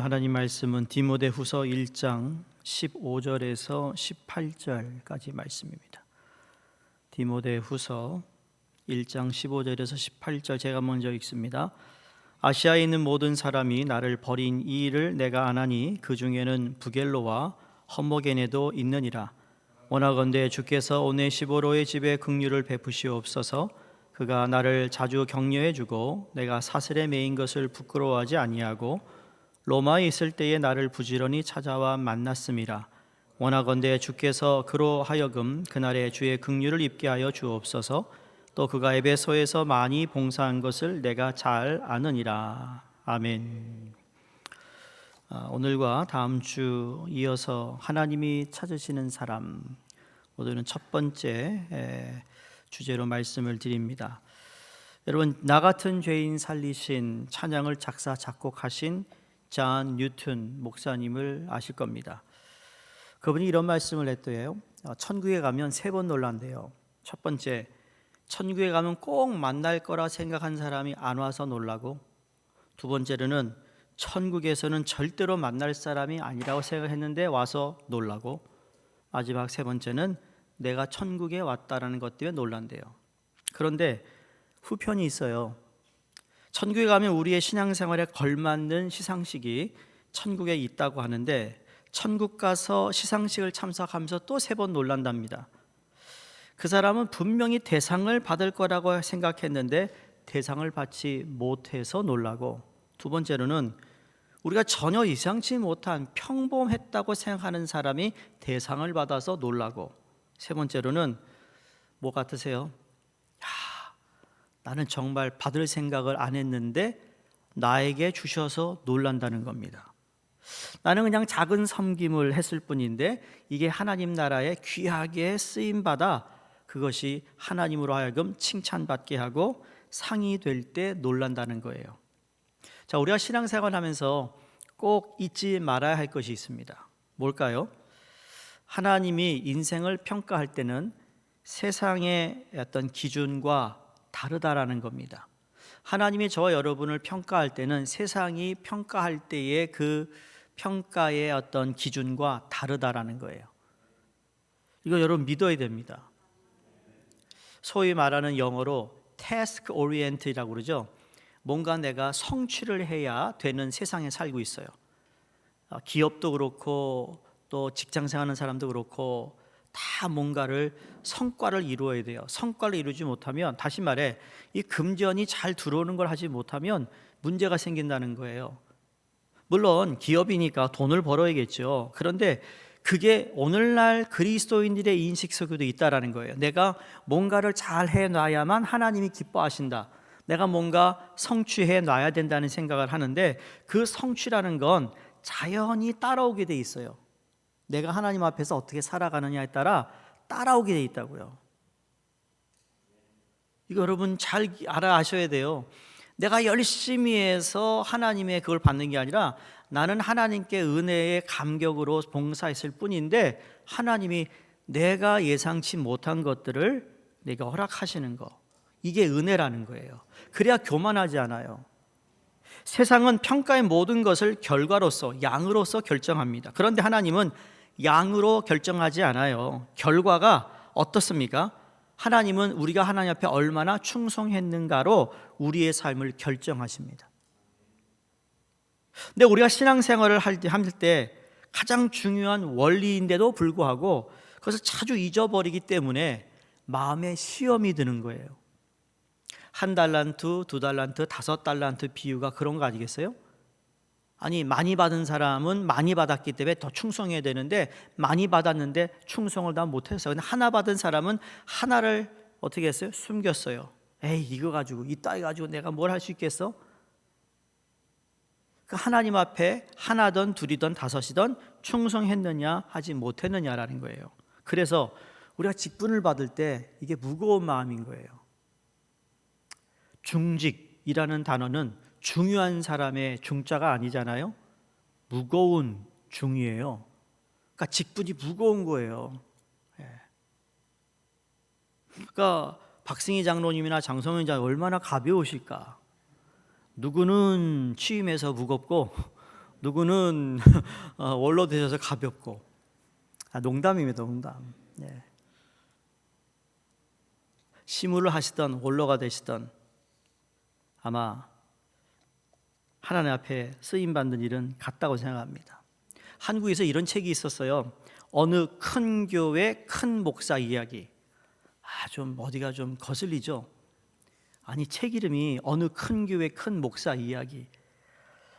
하나님 말씀은 디모데후서 1장 15절에서 18절까지 말씀입니다. 디모데후서 1장 15절에서 18절 제가 먼저 읽습니다. 아시아에 있는 모든 사람이 나를 버린 이 일을 내가 아나니 그 중에는 부겔로와 허모게네도 있느니라. 원하건대 주께서 오네시보로의 집에 긍휼을 베푸시옵소서. 그가 나를 자주 격려해 주고 내가 사슬에 매인 것을 부끄러워하지 아니하고 로마에 있을 때에 나를 부지런히 찾아와 만났음이라. 원하건대 주께서 그로 하여금 그날에 주의 긍휼을 입게 하여 주옵소서. 또 그가 에베소에서 많이 봉사한 것을 내가 잘 아느니라. 아멘. 오늘과 다음 주 이어서 하나님이 찾으시는 사람, 오늘은 첫 번째 주제로 말씀을 드립니다. 여러분, 나 같은 죄인 살리신 찬양을 작사 작곡하신 존 뉴턴 목사님을 아실 겁니다. 그분이 이런 말씀을 했대요. 천국에 가면 3번 놀란대요. 첫 번째, 천국에 가면 꼭 만날 거라 생각한 사람이 안 와서 놀라고, 두 번째로는 천국에서는 절대로 만날 사람이 아니라고 생각했는데 와서 놀라고, 마지막 세 번째는 내가 천국에 왔다라는 것 때문에 놀란대요. 그런데 후편이 있어요. 천국에 가면 우리의 신앙생활에 걸맞는 시상식이 천국에 있다고 하는데, 천국 가서 시상식을 참석하면서 또 3번 놀란답니다. 그 사람은 분명히 대상을 받을 거라고 생각했는데 대상을 받지 못해서 놀라고, 두 번째로는 우리가 전혀 예상치 못한 평범했다고 생각하는 사람이 대상을 받아서 놀라고, 세 번째로는 뭐 같으세요? 나는 정말 받을 생각을 안 했는데 나에게 주셔서 놀란다는 겁니다. 나는 그냥 작은 섬김을 했을 뿐인데 이게 하나님 나라에 귀하게 쓰임받아 그것이 하나님으로 하여금 칭찬받게 하고 상이 될 때 놀란다는 거예요. 자, 우리가 신앙생활 하면서 꼭 잊지 말아야 할 것이 있습니다. 뭘까요? 하나님이 인생을 평가할 때는 세상의 어떤 기준과 다르다라는 겁니다. 하나님이 저와 여러분을 평가할 때는 세상이 평가할 때의 그 평가의 어떤 기준과 다르다라는 거예요. 이거 여러분 믿어야 됩니다. 소위 말하는 영어로 task oriented이라고 그러죠. 뭔가 내가 성취를 해야 되는 세상에 살고 있어요. 기업도 그렇고 또 직장 생활하는 사람도 그렇고 다 뭔가를 성과를 이루어야 돼요. 성과를 이루지 못하면, 다시 말해 이 금전이 잘 들어오는 걸 하지 못하면 문제가 생긴다는 거예요. 물론 기업이니까 돈을 벌어야겠죠. 그런데 그게 오늘날 그리스도인들의 인식 속에도 있다라는 거예요. 내가 뭔가를 잘 해놔야만 하나님이 기뻐하신다. 내가 뭔가 성취해 놔야 된다는 생각을 하는데 그 성취라는 건 자연히 따라오게 돼 있어요. 내가 하나님 앞에서 어떻게 살아가느냐에 따라 따라오게 돼 있다고요. 이거 여러분 잘 알아하셔야 돼요. 내가 열심히 해서 하나님의 그걸 받는 게 아니라 나는 하나님께 은혜의 감격으로 봉사했을 뿐인데 하나님이 내가 예상치 못한 것들을 내가 허락하시는 거, 이게 은혜라는 거예요. 그래야 교만하지 않아요. 세상은 평가의 모든 것을 결과로서, 양으로서 결정합니다. 그런데 하나님은 양으로 결정하지 않아요. 결과가 어떻습니까? 하나님은 우리가 하나님 앞에 얼마나 충성했는가로 우리의 삶을 결정하십니다. 근데 우리가 신앙생활을 할 때 가장 중요한 원리인데도 불구하고 그것을 자주 잊어버리기 때문에 마음에 시험이 드는 거예요. 1달란트, 2달란트, 5달란트 비유가 그런 거 아니겠어요? 아니, 많이 받은 사람은 많이 받았기 때문에 더 충성해야 되는데 많이 받았는데 충성을 다 못했어요. 근데 하나 받은 사람은 하나를 어떻게 했어요? 숨겼어요. 에이, 이거 가지고, 이 따위 가지고 내가 뭘 할 수 있겠어? 그 하나님 앞에 하나든 둘이든 다섯이든 충성했느냐 하지 못했느냐라는 거예요. 그래서 우리가 직분을 받을 때 이게 무거운 마음인 거예요. 중직이라는 단어는 중요한 사람의 중자가 아니잖아요. 무거운 중이에요. 그러니까 직분이 무거운 거예요. 그러니까 박승희 장로님이나 장성현 장로님 얼마나 가벼우실까. 누구는 취임해서 무겁고 누구는 원로 되셔서 가볍고. 농담입니다, 농담. 네. 시무를 하시던 원로가 되시던 아마 하나님 앞에 쓰임 받는 일은 같다고 생각합니다. 한국에서 이런 책이 있었어요. 어느 큰 교회 큰 목사 이야기. 좀 어디가 좀 거슬리죠. 아니, 책 이름이 어느 큰 교회 큰 목사 이야기.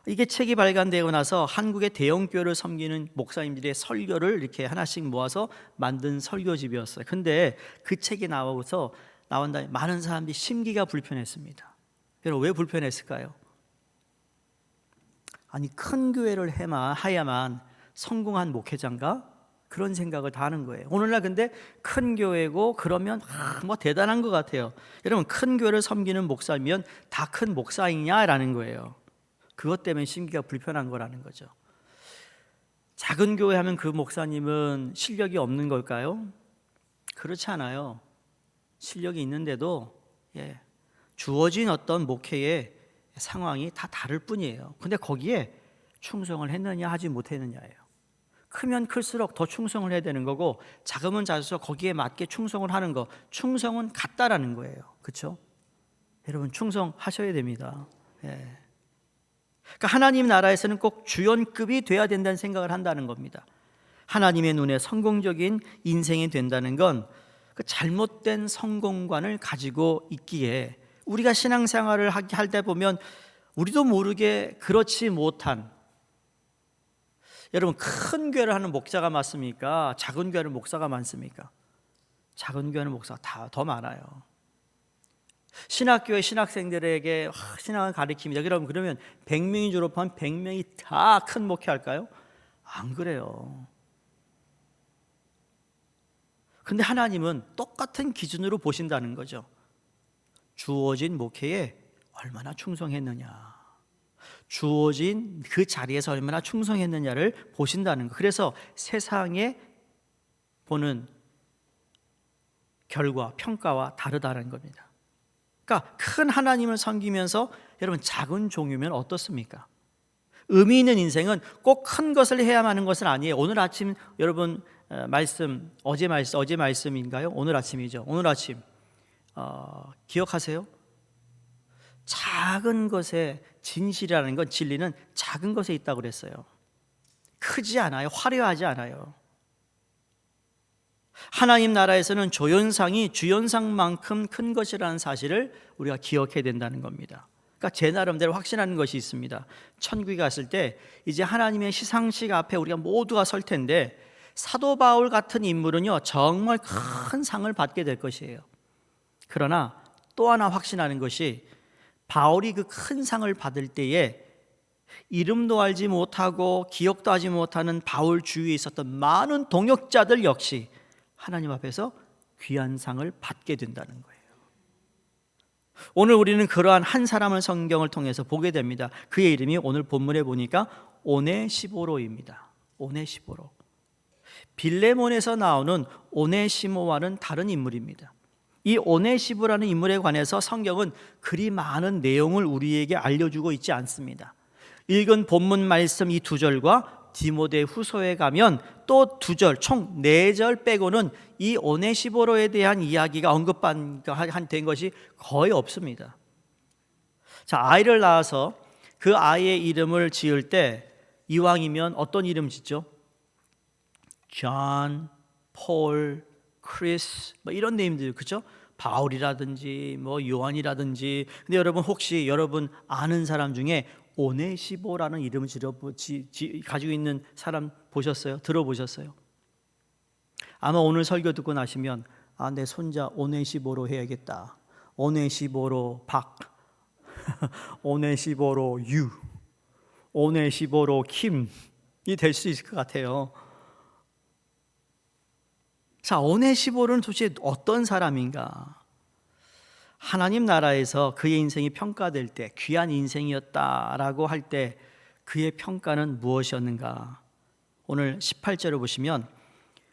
이게 책이 발간되고 나서 한국의 대형 교회를 섬기는 목사님들의 설교를 이렇게 하나씩 모아서 만든 설교집이었어요. 근데 그 책이 나온 다음에 많은 사람들이 심기가 불편했습니다. 여러분, 왜 불편했을까요? 아니, 큰 교회를 해야만 성공한 목회자인가? 그런 생각을 다 하는 거예요. 오늘날 근데 큰 교회고 그러면 뭐 대단한 것 같아요. 여러분, 큰 교회를 섬기는 목사면 다 큰 목사이냐라는 거예요. 그것 때문에 심기가 불편한 거라는 거죠. 작은 교회 하면 그 목사님은 실력이 없는 걸까요? 그렇지 않아요. 실력이 있는데도 주어진 어떤 목회의 상황이 다 다를 뿐이에요. 근데 거기에 충성을 했느냐 하지 못했느냐예요. 크면 클수록 더 충성을 해야 되는 거고, 작으면 작을수록 거기에 맞게 충성을 하는 거, 충성은 같다라는 거예요. 그렇죠? 여러분, 충성하셔야 됩니다. 그러니까 하나님 나라에서는 꼭 주연급이 돼야 된다는 생각을 한다는 겁니다. 하나님의 눈에 성공적인 인생이 된다는 건 그 잘못된 성공관을 가지고 있기에, 우리가 신앙생활을 할 때 보면 우리도 모르게 그렇지 못한, 여러분, 큰 교회를 하는 목사가 많습니까? 작은 교회는 목사가 많습니까? 작은 교회는 목사가 더 많아요. 신학교의 신학생들에게 신앙을 가르칩니다. 그러면 100명이 졸업하면 100명이 다 큰 목회할까요? 안 그래요. 근데 하나님은 똑같은 기준으로 보신다는 거죠. 주어진 목회에 얼마나 충성했느냐, 주어진 그 자리에서 얼마나 충성했느냐를 보신다는 거. 그래서 세상에 보는 결과, 평가와 다르다는 겁니다. 그러니까 큰 하나님을 섬기면서 여러분 작은 종이면 어떻습니까? 의미 있는 인생은 꼭 큰 것을 해야만 하는 것은 아니에요. 오늘 아침 여러분 어제 말씀인가요? 오늘 아침이죠. 오늘 아침 기억하세요? 작은 것에 진실이라는 건, 진리는 작은 것에 있다고 그랬어요. 크지 않아요. 화려하지 않아요. 하나님 나라에서는 조연상이 주연상만큼 큰 것이라는 사실을 우리가 기억해야 된다는 겁니다. 그러니까 제 나름대로 확신하는 것이 있습니다. 천국에 갔을 때 이제 하나님의 시상식 앞에 우리가 모두가 설 텐데, 사도 바울 같은 인물은요 정말 큰 상을 받게 될 것이에요. 그러나 또 하나 확신하는 것이, 바울이 그 큰 상을 받을 때에 이름도 알지 못하고 기억도 하지 못하는 바울 주위에 있었던 많은 동역자들 역시 하나님 앞에서 귀한 상을 받게 된다는 거예요. 오늘 우리는 그러한 한 사람을 성경을 통해서 보게 됩니다. 그의 이름이 오늘 본문에 보니까 오네시보로입니다. 오네시보로. 빌레몬에서 나오는 오네시모와는 다른 인물입니다. 이 오네시보라는 인물에 관해서 성경은 그리 많은 내용을 우리에게 알려주고 있지 않습니다. 읽은 본문 말씀 이 2절과 디모데 후서에 가면 또 2절, 총 4절 빼고는 이 오네시보로에 대한 이야기가 언급된 것이 거의 없습니다. 자, 아이를 낳아서 그 아이의 이름을 지을 때 이왕이면 어떤 이름 짓죠? 존, 폴, 크리스, 이런 네임들, 그렇죠? 바울이라든지 요한이라든지. 근데 여러분, 혹시 여러분 아는 사람 중에 오네시보라는 이름을 가지고 있는 사람 보셨어요? 들어보셨어요? 아마 오늘 설교 듣고 나시면 내 손자 오네시보로 해야겠다. 오네시보로 박, 오네시보로 유, 오네시보로 김이 될 수 있을 것 같아요. 자, 오네시보로는 도대체 어떤 사람인가? 하나님 나라에서 그의 인생이 평가될 때, 귀한 인생이었다라고 할 때 그의 평가는 무엇이었는가? 오늘 18절을 보시면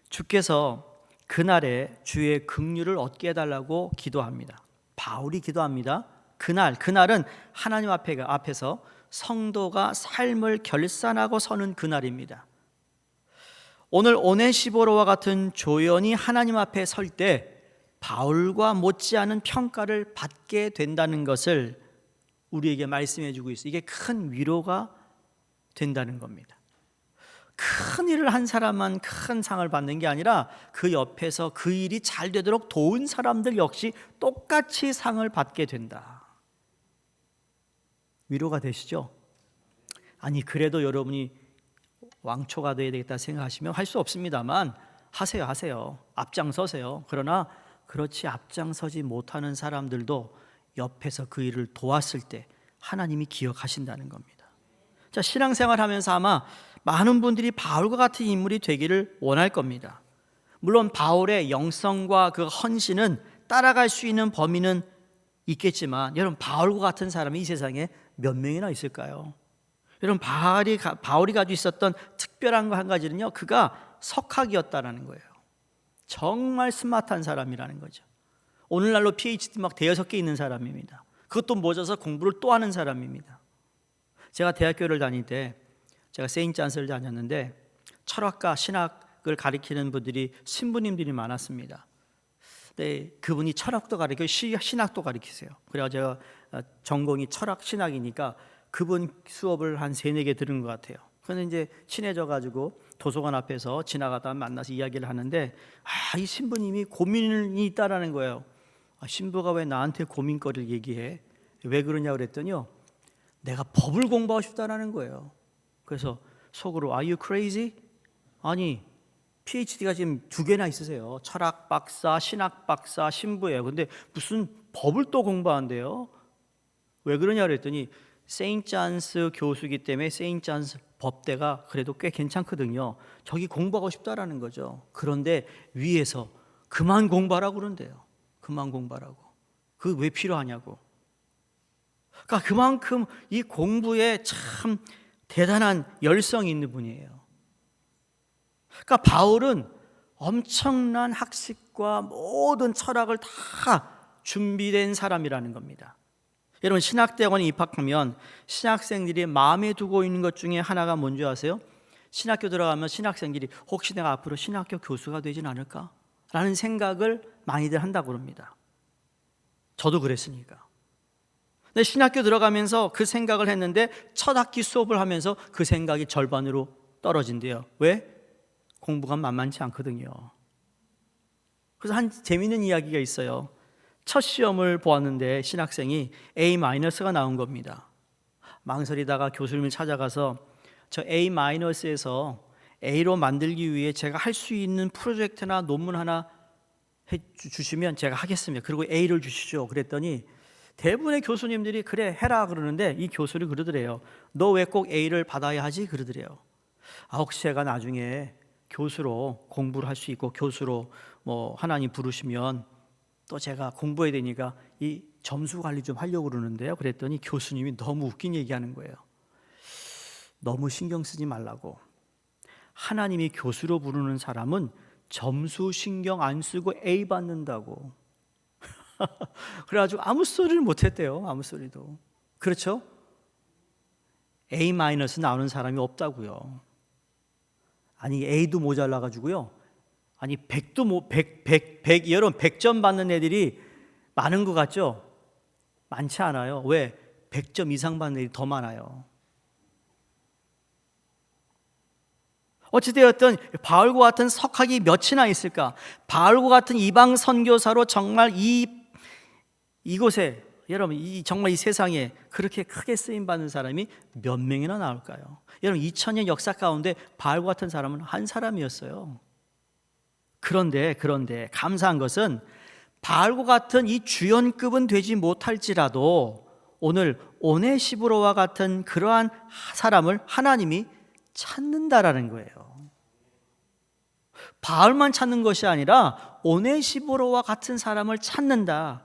주께서 그날에 주의 긍휼을 얻게 해달라고 기도합니다. 바울이 기도합니다. 그날은 하나님 앞에서 성도가 삶을 결산하고 서는 그날입니다. 오늘 오네시보로와 같은 조연이 하나님 앞에 설 때 바울과 못지않은 평가를 받게 된다는 것을 우리에게 말씀해 주고 있어요. 이게 큰 위로가 된다는 겁니다. 큰 일을 한 사람만 큰 상을 받는 게 아니라 그 옆에서 그 일이 잘 되도록 도운 사람들 역시 똑같이 상을 받게 된다. 위로가 되시죠? 아니 그래도 여러분이 왕초가 돼야 되겠다 생각하시면 할 수 없습니다만 하세요. 앞장서세요. 그러나 그렇지 앞장서지 못하는 사람들도 옆에서 그 일을 도왔을 때 하나님이 기억하신다는 겁니다. 자, 신앙생활 하면서 아마 많은 분들이 바울과 같은 인물이 되기를 원할 겁니다. 물론 바울의 영성과 그 헌신은 따라갈 수 있는 범위는 있겠지만 여러분 바울과 같은 사람이 이 세상에 몇 명이나 있을까요? 여러분 바울이 가지고 있었던 특별한 거 한 가지는요, 그가 석학이었다라는 거예요. 정말 스마트한 사람이라는 거죠. 오늘날로 PhD 막 대여섯 개 있는 사람입니다. 그것도 모자라서 공부를 또 하는 사람입니다. 제가 대학교를 다닐 때 제가 세인트안스를 다녔는데 철학과 신학을 가리키는 분들이 신부님들이 많았습니다. 네, 그분이 철학도 가르치고 신학도 가르치세요. 그래서 제가 전공이 철학 신학이니까 그분 수업을 한 3-4개 들은 것 같아요. 그런데 이제 친해져가지고 도서관 앞에서 지나가다 만나서 이야기를 하는데 이 신부님이 고민이 있다라는 거예요. 신부가 왜 나한테 고민거리를 얘기해? 왜 그러냐 그랬더니요, 내가 법을 공부하고 싶다라는 거예요. 그래서 속으로 Are you crazy? 아니 PhD가 지금 2개나 있으세요. 철학 박사, 신학 박사, 신부예요. 근데 무슨 법을 또 공부한대요? 왜 그러냐 그랬더니 세인트안스 교수이기 때문에 세인트안스 법대가 그래도 꽤 괜찮거든요. 저기 공부하고 싶다라는 거죠. 그런데 위에서 그만 공부하라고 그런대요. 그만 공부하라고. 그게 왜 필요하냐고. 그러니까 그만큼 이 공부에 참 대단한 열성이 있는 분이에요. 그러니까 바울은 엄청난 학식과 모든 철학을 다 준비된 사람이라는 겁니다. 여러분 신학대학원에 입학하면 신학생들이 마음에 두고 있는 것 중에 하나가 뭔지 아세요? 신학교 들어가면 신학생들이 혹시 내가 앞으로 신학교 교수가 되진 않을까? 라는 생각을 많이들 한다고 합니다. 저도 그랬으니까. 근데 신학교 들어가면서 그 생각을 했는데 첫 학기 수업을 하면서 그 생각이 절반으로 떨어진대요. 왜? 공부가 만만치 않거든요. 그래서 한 재미있는 이야기가 있어요. 첫 시험을 보았는데 신학생이 A-가 나온 겁니다. 망설이다가 교수님을 찾아가서 저 A-에서 A로 만들기 위해 제가 할 수 있는 프로젝트나 논문 하나 해주시면 제가 하겠습니다. 그리고 A를 주시죠. 그랬더니 대부분의 교수님들이 그래 해라 그러는데 이 교수를 그러더래요. 너 왜 꼭 A를 받아야 하지? 그러더래요. 혹시 제가 나중에 교수로 공부를 할 수 있고 교수로 하나님 부르시면 또 제가 공부해야 되니까 이 점수 관리 좀 하려고 그러는데요. 그랬더니 교수님이 너무 웃긴 얘기하는 거예요. 너무 신경 쓰지 말라고. 하나님이 교수로 부르는 사람은 점수 신경 안 쓰고 A 받는다고. 그래가지고 아무 소리를 못했대요. 아무 소리도. 그렇죠? A- 나오는 사람이 없다고요. 아니 A도 모자라가지고요. 아니 100도 100 여러분 100점 받는 애들이 많은 것 같죠? 많지 않아요. 왜? 100점 이상 받는 애들이 더 많아요. 어찌되었든 바울과 같은 석학이 몇이나 있을까? 바울과 같은 이방 선교사로 정말 이곳에 여러분 정말 이 세상에 그렇게 크게 쓰임 받는 사람이 몇 명이나 나올까요? 여러분 2000년 역사 가운데 바울과 같은 사람은 한 사람이었어요. 그런데 감사한 것은 바울과 같은 이 주연급은 되지 못할지라도 오늘 오네시보로와 같은 그러한 사람을 하나님이 찾는다라는 거예요. 바울만 찾는 것이 아니라 오네시보로와 같은 사람을 찾는다.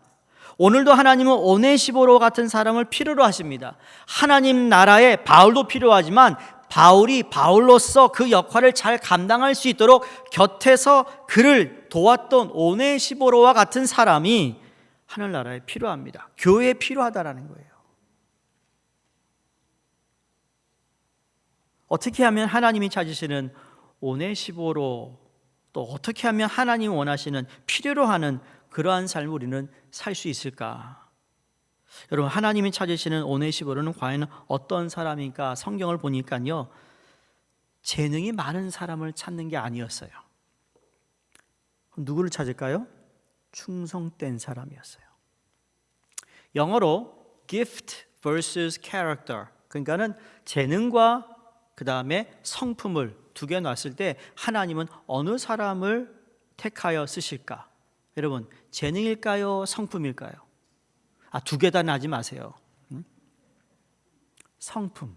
오늘도 하나님은 오네시보로 같은 사람을 필요로 하십니다. 하나님 나라에 바울도 필요하지만 바울이 바울로서 그 역할을 잘 감당할 수 있도록 곁에서 그를 도왔던 오네시보로와 같은 사람이 하늘나라에 필요합니다. 교회에 필요하다라는 거예요. 어떻게 하면 하나님이 찾으시는 오네시보로, 또 어떻게 하면 하나님이 원하시는 필요로 하는 그러한 삶을 우리는 살 수 있을까? 여러분, 하나님이 찾으시는 오네시보로는 과연 어떤 사람인가? 성경을 보니까요, 재능이 많은 사람을 찾는 게 아니었어요. 누구를 찾을까요? 충성된 사람이었어요. 영어로 gift versus character, 그러니까는 재능과 그 다음에 성품을 두 개 놨을 때 하나님은 어느 사람을 택하여 쓰실까? 여러분, 재능일까요? 성품일까요? 두 개 다 나지 마세요. 성품.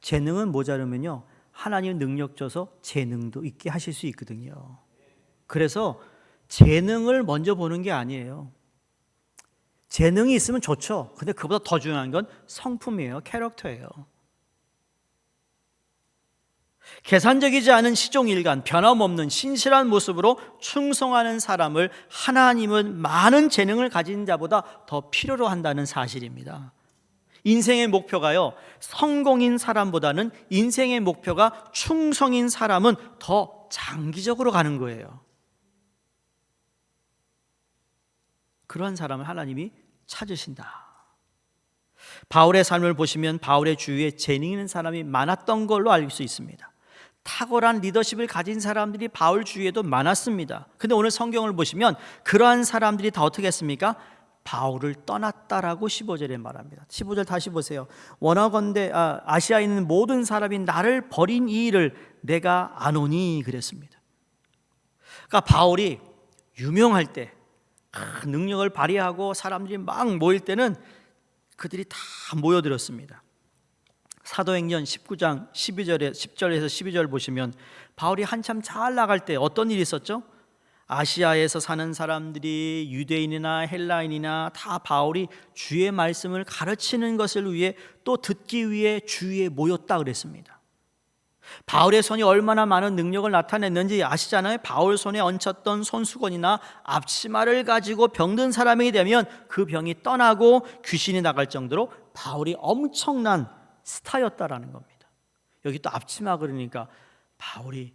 재능은 모자르면요, 하나님 능력 줘서 재능도 있게 하실 수 있거든요. 그래서 재능을 먼저 보는 게 아니에요. 재능이 있으면 좋죠. 근데 그보다 더 중요한 건 성품이에요. 캐릭터예요. 계산적이지 않은 시종일관, 변함없는 신실한 모습으로 충성하는 사람을 하나님은 많은 재능을 가진 자보다 더 필요로 한다는 사실입니다. 인생의 목표가요, 성공인 사람보다는 인생의 목표가 충성인 사람은 더 장기적으로 가는 거예요. 그러한 사람을 하나님이 찾으신다. 바울의 삶을 보시면 바울의 주위에 재능 있는 사람이 많았던 걸로 알 수 있습니다. 탁월한 리더십을 가진 사람들이 바울 주위에도 많았습니다. 근데 오늘 성경을 보시면 그러한 사람들이 다 어떻게 했습니까? 바울을 떠났다라고 15절에 말합니다. 15절 다시 보세요. 원하건대 아시아에 있는 모든 사람이 나를 버린 이 일을 내가 아노니 그랬습니다. 그러니까 바울이 유명할 때, 능력을 발휘하고 사람들이 막 모일 때는 그들이 다 모여들었습니다. 사도행전 19장 10절에서 12절 보시면 바울이 한참 잘 나갈 때 어떤 일이 있었죠? 아시아에서 사는 사람들이 유대인이나 헬라인이나 다 바울이 주의 말씀을 가르치는 것을 위해 또 듣기 위해 주위에 모였다 그랬습니다. 바울의 손이 얼마나 많은 능력을 나타냈는지 아시잖아요. 바울 손에 얹혔던 손수건이나 앞치마를 가지고 병든 사람이 되면 그 병이 떠나고 귀신이 나갈 정도로 바울이 엄청난 스타였다라는 겁니다. 여기 또 앞치마 그러니까 바울이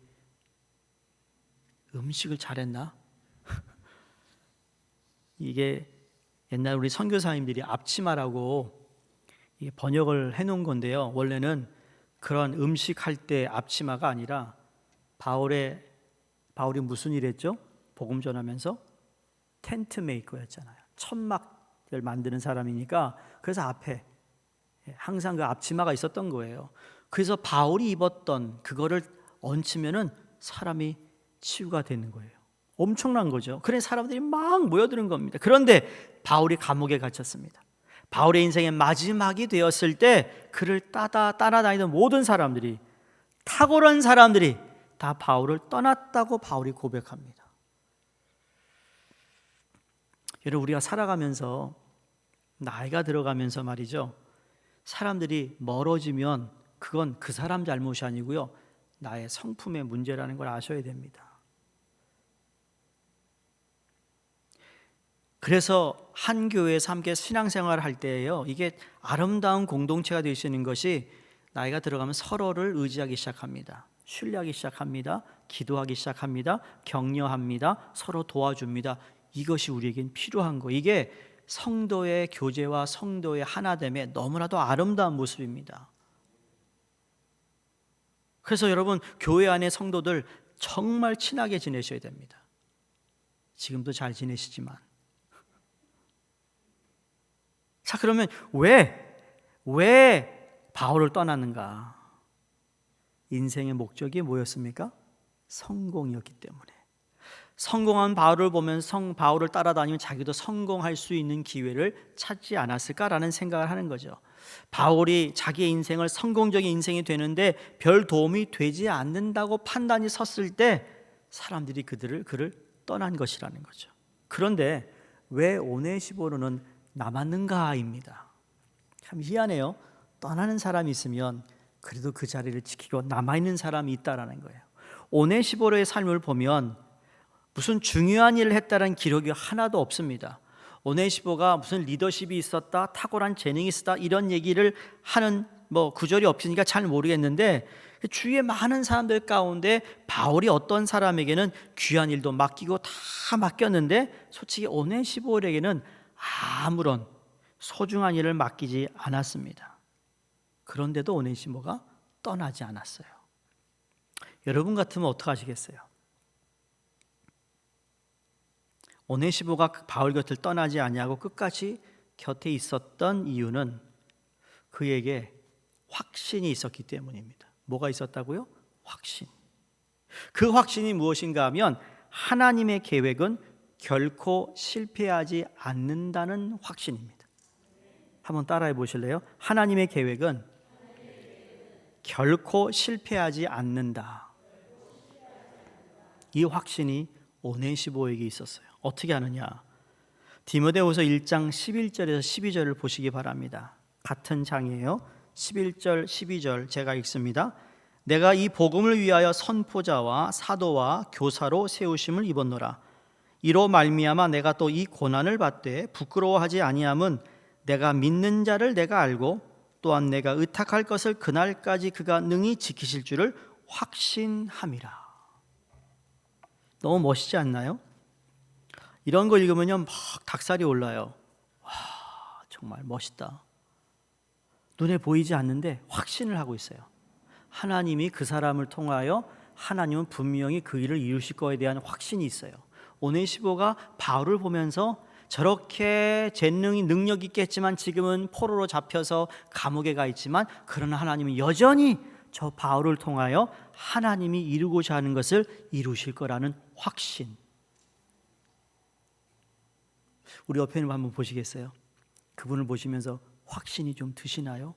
음식을 잘했나? 이게 옛날 우리 선교사님들이 앞치마라고 이게 번역을 해놓은 건데요, 원래는 그런 음식할 때 앞치마가 아니라 바울이 무슨 일 했죠? 복음 전하면서 텐트 메이커였잖아요. 천막을 만드는 사람이니까 그래서 앞에 항상 그 앞치마가 있었던 거예요. 그래서 바울이 입었던 그거를 얹히면은 사람이 치유가 되는 거예요. 엄청난 거죠. 그래서 사람들이 막 모여드는 겁니다. 그런데 바울이 감옥에 갇혔습니다. 바울의 인생의 마지막이 되었을 때 그를 따라다니던 모든 사람들이, 탁월한 사람들이 다 바울을 떠났다고 바울이 고백합니다. 여러분, 우리가 살아가면서 나이가 들어가면서 말이죠, 사람들이 멀어지면 그건 그 사람 잘못이 아니고요, 나의 성품의 문제라는 걸 아셔야 됩니다. 그래서 한 교회에서 함께 신앙생활을 할 때에요, 이게 아름다운 공동체가 되시는 것이 나이가 들어가면 서로를 의지하기 시작합니다. 신뢰하기 시작합니다. 기도하기 시작합니다. 격려합니다. 서로 도와줍니다. 이것이 우리에겐 필요한 거. 이게 성도의 교제와 성도의 하나됨의 너무나도 아름다운 모습입니다. 그래서 여러분, 교회 안의 성도들 정말 친하게 지내셔야 됩니다. 지금도 잘 지내시지만. 자, 그러면 왜 바울을 떠났는가? 인생의 목적이 뭐였습니까? 성공이었기 때문에. 성공한 바울을 보면 바울을 따라다니면 자기도 성공할 수 있는 기회를 찾지 않았을까라는 생각을 하는 거죠. 바울이 자기의 인생을 성공적인 인생이 되는데 별 도움이 되지 않는다고 판단이 섰을 때 사람들이 그를 떠난 것이라는 거죠. 그런데 왜 오네시보로는 남았는가입니다. 참 희한해요. 떠나는 사람이 있으면 그래도 그 자리를 지키고 남아있는 사람이 있다라는 거예요. 오네시보로의 삶을 보면 무슨 중요한 일을 했다는 기록이 하나도 없습니다. 오네시보가 무슨 리더십이 있었다, 탁월한 재능이 있었다, 이런 얘기를 하는 뭐 구절이 없으니까 잘 모르겠는데 주위에 많은 사람들 가운데 바울이 어떤 사람에게는 귀한 일도 맡기고 다 맡겼는데 솔직히 오네시모에게는 아무런 소중한 일을 맡기지 않았습니다. 그런데도 오네시모가 떠나지 않았어요. 여러분 같으면 어떡하시겠어요? 오네시모가 바울 곁을 떠나지 아니하고 끝까지 곁에 있었던 이유는 그에게 확신이 있었기 때문입니다. 뭐가 있었다고요? 확신. 그 확신이 무엇인가 하면 하나님의 계획은 결코 실패하지 않는다는 확신입니다. 한번 따라해 보실래요? 하나님의 계획은 결코 실패하지 않는다. 이 확신이 오네시모에게 있었어요. 어떻게 하느냐? 디모데후서 1장 11절에서 12절을 보시기 바랍니다. 같은 장이에요. 11절 12절 제가 읽습니다. 내가 이 복음을 위하여 선포자와 사도와 교사로 세우심을 입었노라. 이로 말미암아 내가 또 이 고난을 받되 부끄러워하지 아니함은 내가 믿는 자를 내가 알고 또한 내가 의탁할 것을 그날까지 그가 능히 지키실 줄을 확신함이라. 너무 멋있지 않나요? 이런 거 읽으면요 막 닭살이 올라요. 와, 정말 멋있다. 눈에 보이지 않는데 확신을 하고 있어요. 하나님이 그 사람을 통하여 하나님은 분명히 그 일을 이루실 거에 대한 확신이 있어요. 오네시모가 바울을 보면서 저렇게 재능이 능력 있겠지만 지금은 포로로 잡혀서 감옥에 가 있지만 그러나 하나님은 여전히 저 바울을 통하여 하나님이 이루고자 하는 것을 이루실 거라는 확신. 우리 옆에 있는 분 한번 보시겠어요? 그분을 보시면서 확신이 좀 드시나요?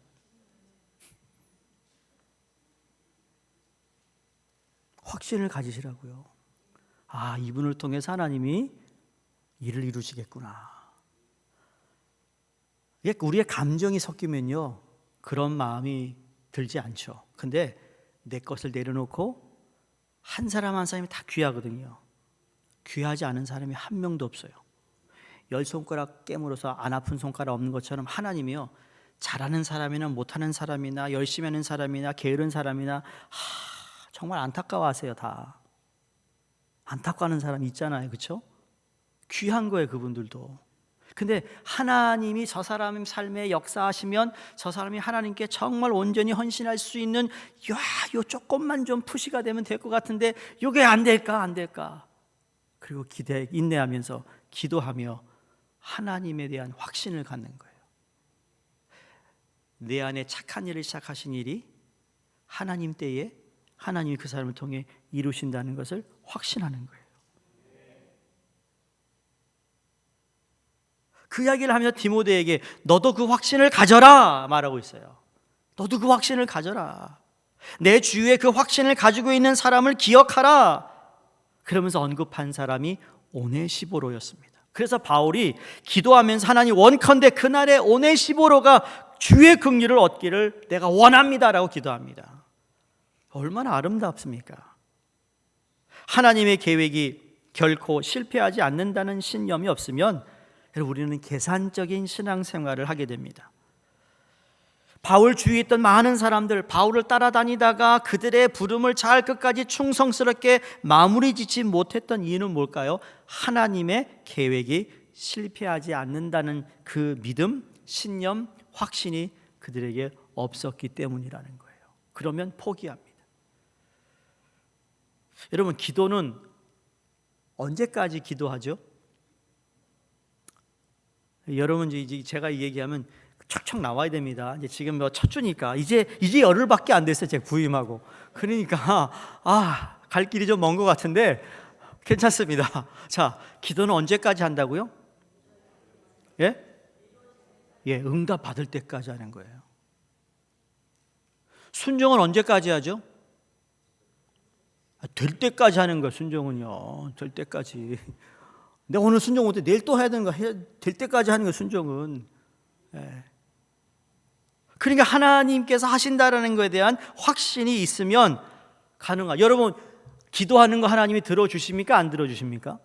확신을 가지시라고요. 아, 이분을 통해서 하나님이 일을 이루시겠구나. 우리의 감정이 섞이면요 그런 마음이 들지 않죠. 근데 내 것을 내려놓고 한 사람 한 사람이 다 귀하거든요. 귀하지 않은 사람이 한 명도 없어요. 10손가락 깨물어서 안 아픈 손가락 없는 것처럼 하나님이요 잘하는 사람이나 못하는 사람이나 열심히 하는 사람이나 게으른 사람이나 정말 안타까워하세요. 다 안타까워하는 사람 있잖아요. 그렇죠? 귀한 거예요. 그분들도. 근데 하나님이 저 사람 삶에 역사하시면 저 사람이 하나님께 정말 온전히 헌신할 수 있는 요 조금만 좀 푸시가 되면 될 것 같은데 요게 안 될까? 그리고 인내하면서 기도하며 하나님에 대한 확신을 갖는 거예요. 내 안에 착한 일을 시작하신 일이 하나님 때에 하나님이 그 사람을 통해 이루신다는 것을 확신하는 거예요. 그 이야기를 하면서 디모데에게 너도 그 확신을 가져라 말하고 있어요. 너도 그 확신을 가져라. 내 주위에 그 확신을 가지고 있는 사람을 기억하라. 그러면서 언급한 사람이 오네시보로였습니다. 그래서 바울이 기도하면서 하나님 원컨대 그날의 오네시보로가 주의 긍휼을 얻기를 내가 원합니다라고 기도합니다. 얼마나 아름답습니까? 하나님의 계획이 결코 실패하지 않는다는 신념이 없으면 우리는 계산적인 신앙생활을 하게 됩니다. 바울 주위에 있던 많은 사람들, 바울을 따라다니다가 그들의 부름을 잘 끝까지 충성스럽게 마무리 짓지 못했던 이유는 뭘까요? 하나님의 계획이 실패하지 않는다는 그 믿음, 신념, 확신이 그들에게 없었기 때문이라는 거예요. 그러면 포기합니다. 여러분, 기도는 언제까지 기도하죠? 여러분, 이제 제가 얘기하면 척척 나와야 됩니다. 이제 지금 첫 주니까 이제 열흘밖에 안 됐어요. 제가 부임하고. 그러니까 갈 길이 좀 먼 것 같은데 괜찮습니다. 자, 기도는 언제까지 한다고요? 예, 응답 받을 때까지 하는 거예요. 순종은 언제까지 하죠? 될 때까지 하는 거예요. 순종은요, 될 때까지. 내가 오늘 순종 못해 내일 또 해야 되는 거 될 때까지 하는 거예요. 순종은. 그러니까 하나님께서 하신다라는 것에 대한 확신이 있으면 가능하. 여러분, 기도하는 거 하나님이 들어주십니까? 안 들어주십니까?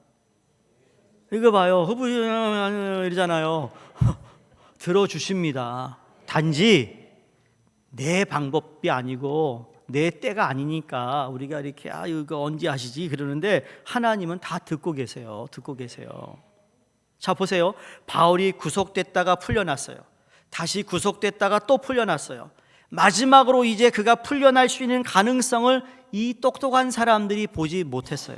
이거 봐요. 이러잖아요. 들어주십니다. 단지 내 방법이 아니고 내 때가 아니니까 우리가 이렇게 이거 언제 하시지 그러는데 하나님은 다 듣고 계세요. 듣고 계세요. 자 보세요. 바울이 구속됐다가 풀려났어요. 다시 구속됐다가 또 풀려났어요. 마지막으로 이제 그가 풀려날 수 있는 가능성을 이 똑똑한 사람들이 보지 못했어요.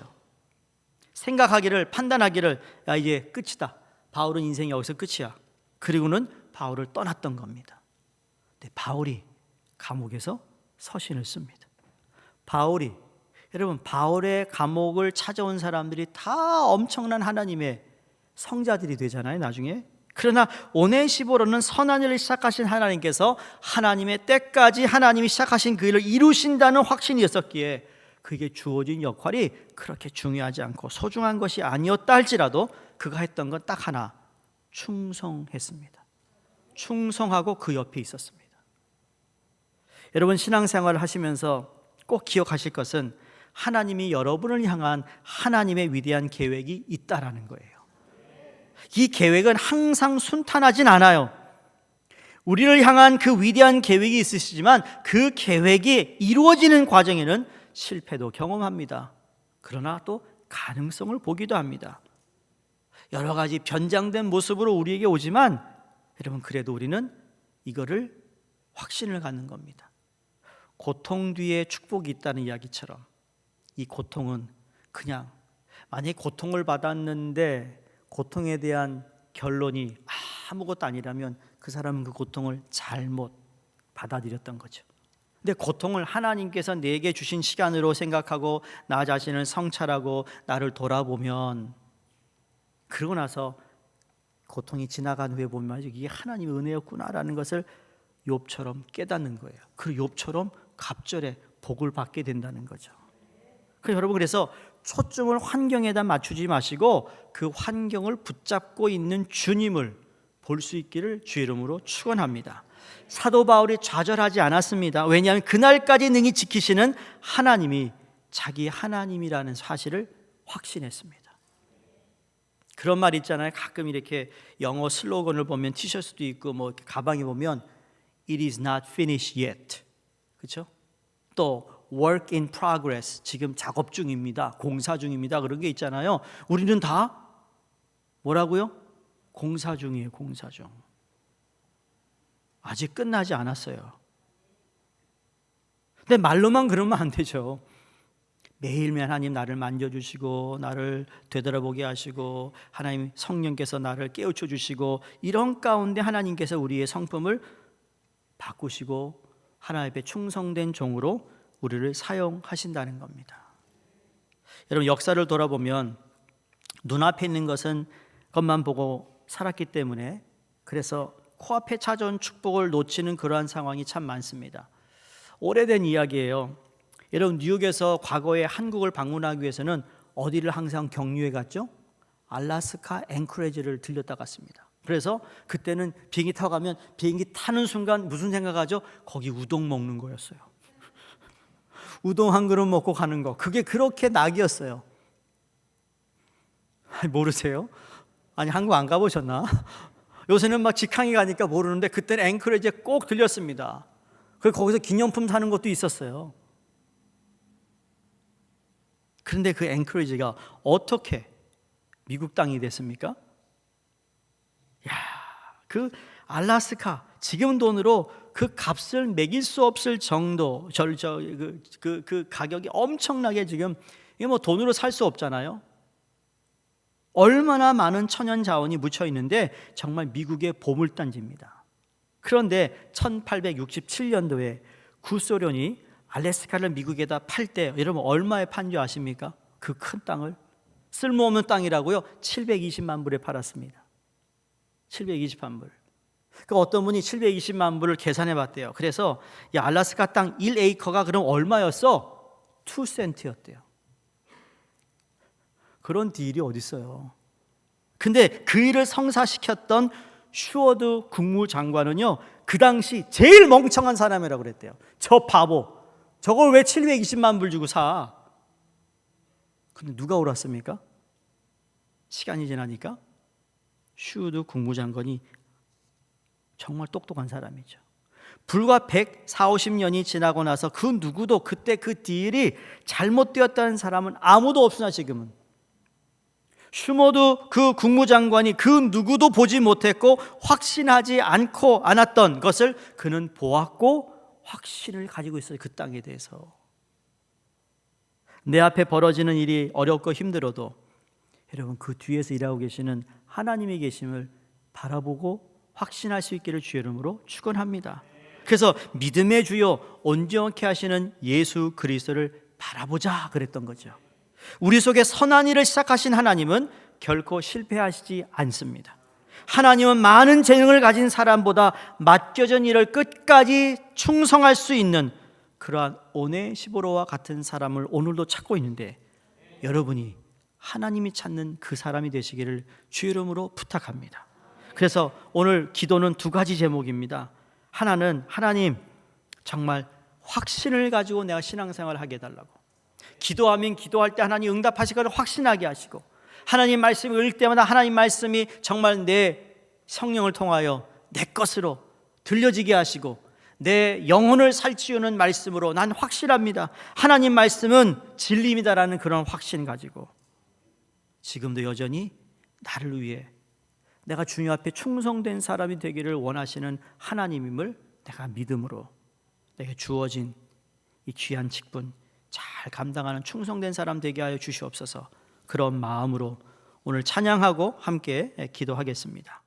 생각하기를, 판단하기를 이제 끝이다. 바울은 인생이 여기서 끝이야. 그리고는 바울을 떠났던 겁니다. 근데 바울이 감옥에서 서신을 씁니다. 여러분 바울의 감옥을 찾아온 사람들이 다 엄청난 하나님의 성자들이 되잖아요 나중에. 그러나 오네시보로는 선한 일을 시작하신 하나님께서 하나님의 때까지 하나님이 시작하신 그 일을 이루신다는 확신이 있었기에 그게 주어진 역할이 그렇게 중요하지 않고 소중한 것이 아니었다 할지라도 그가 했던 건 딱 하나, 충성했습니다. 충성하고 그 옆에 있었습니다. 여러분 신앙생활을 하시면서 꼭 기억하실 것은 하나님이 여러분을 향한 하나님의 위대한 계획이 있다라는 거예요. 이 계획은 항상 순탄하진 않아요. 우리를 향한 그 위대한 계획이 있으시지만 그 계획이 이루어지는 과정에는 실패도 경험합니다. 그러나 또 가능성을 보기도 합니다. 여러 가지 변장된 모습으로 우리에게 오지만 여러분 그래도 우리는 이거를 확신을 갖는 겁니다. 고통 뒤에 축복이 있다는 이야기처럼 이 고통은 그냥 만약에 고통을 받았는데 고통에 대한 결론이 아무것도 아니라면 그 사람은 그 고통을 잘못 받아들였던 거죠. 근데 고통을 하나님께서 내게 주신 시간으로 생각하고 나 자신을 성찰하고 나를 돌아보면 그러고 나서 고통이 지나간 후에 보면 이게 하나님의 은혜였구나라는 것을 욥처럼 깨닫는 거예요. 그리고 욥처럼 갑절에 복을 받게 된다는 거죠. 여러분 그래서 초점을 환경에다 맞추지 마시고 그 환경을 붙잡고 있는 주님을 볼 수 있기를 주의 이름으로 축원합니다. 사도 바울이 좌절하지 않았습니다. 왜냐하면 그날까지 능히 지키시는 하나님이 자기 하나님이라는 사실을 확신했습니다. 그런 말 있잖아요. 가끔 이렇게 영어 슬로건을 보면 티셔츠도 있고 뭐 가방에 보면 It is not finished yet. 그렇죠? 또 work in progress, 지금 작업 중입니다. 공사 중입니다. 그런 게 있잖아요. 우리는 다 뭐라고요? 공사 중이에요. 공사 중. 아직 끝나지 않았어요. 근데 말로만 그러면 안 되죠. 매일매일 하나님 나를 만져주시고 나를 되돌아보게 하시고 하나님 성령께서 나를 깨우쳐 주시고 이런 가운데 하나님께서 우리의 성품을 바꾸시고 하나님 앞에 충성된 종으로 우리를 사용하신다는 겁니다. 여러분 역사를 돌아보면 눈앞에 있는 것만 보고 살았기 때문에 그래서 코앞에 찾아온 축복을 놓치는 그러한 상황이 참 많습니다. 오래된 이야기예요. 여러분 뉴욕에서 과거에 한국을 방문하기 위해서는 어디를 항상 경유해 갔죠? 알래스카 앵커리지를 들렸다 갔습니다. 그래서 그때는 비행기 타고 가면 비행기 타는 순간 무슨 생각하죠? 거기 우동 먹는 거였어요. 우동 한 그릇 먹고 가는 거. 그게 그렇게 낙이었어요. 모르세요? 아니 한국 안 가보셨나? 요새는 막 직항이 가니까 모르는데 그때는 앵커리지에 꼭 들렸습니다. 그리고 거기서 기념품 사는 것도 있었어요. 그런데 그 앵커리지가 어떻게 미국 땅이 됐습니까? 그 알래스카 지금 돈으로 그 값을 매길 수 없을 정도 그 가격이 엄청나게 지금 이게 뭐 돈으로 살 수 없잖아요. 얼마나 많은 천연 자원이 묻혀 있는데 정말 미국의 보물단지입니다. 그런데 1867년도에 구소련이 알래스카를 미국에다 팔 때 여러분 얼마에 판 줄 아십니까? 그 큰 땅을 쓸모없는 땅이라고요 720만 불에 팔았습니다. 720만 불. 그 어떤 분이 720만 불을 계산해 봤대요. 그래서 이 알래스카 땅 1에이커가 그럼 얼마였어? 2센트였대요. 그런 딜이 어디 있어요? 근데 그 일을 성사시켰던 슈워드 국무장관은요 그 당시 제일 멍청한 사람이라고 그랬대요. 저 바보, 저걸 왜 720만 불 주고 사? 근데 누가 옳았습니까? 시간이 지나니까 슈워드 국무장관이 정말 똑똑한 사람이죠. 불과 140년이 지나고 나서 그 누구도 그때 그 딜이 잘못되었다는 사람은 아무도 없으나 지금은 슈모드 그 국무장관이 그 누구도 보지 못했고 확신하지 않았던 것을 그는 보았고 확신을 가지고 있어요. 그 땅에 대해서. 내 앞에 벌어지는 일이 어렵고 힘들어도 여러분 그 뒤에서 일하고 계시는 하나님의 계심을 바라보고 확신할 수 있기를 주의 이름으로 축원합니다. 그래서 믿음의 주요 온전케 하시는 예수 그리스도를 바라보자 그랬던 거죠. 우리 속에 선한 일을 시작하신 하나님은 결코 실패하시지 않습니다. 하나님은 많은 재능을 가진 사람보다 맡겨진 일을 끝까지 충성할 수 있는 그러한 오네시보로와 같은 사람을 오늘도 찾고 있는데 여러분이 하나님이 찾는 그 사람이 되시기를 주의 이름으로 부탁합니다. 그래서 오늘 기도는 두 가지 제목입니다. 하나는 하나님 정말 확신을 가지고 내가 신앙생활을 하게 해달라고, 기도하면 기도할 때 하나님 응답하실 것을 확신하게 하시고, 하나님 말씀을 읽을 때마다 하나님 말씀이 정말 내 성령을 통하여 내 것으로 들려지게 하시고 내 영혼을 살찌우는 말씀으로 난 확실합니다. 하나님 말씀은 진리입니다라는 그런 확신 가지고 지금도 여전히 나를 위해 내가 주님 앞에 충성된 사람이 되기를 원하시는 하나님임을 내가 믿음으로 내게 주어진 이 귀한 직분 잘 감당하는 충성된 사람 되게 하여 주시옵소서. 그런 마음으로 오늘 찬양하고 함께 기도하겠습니다.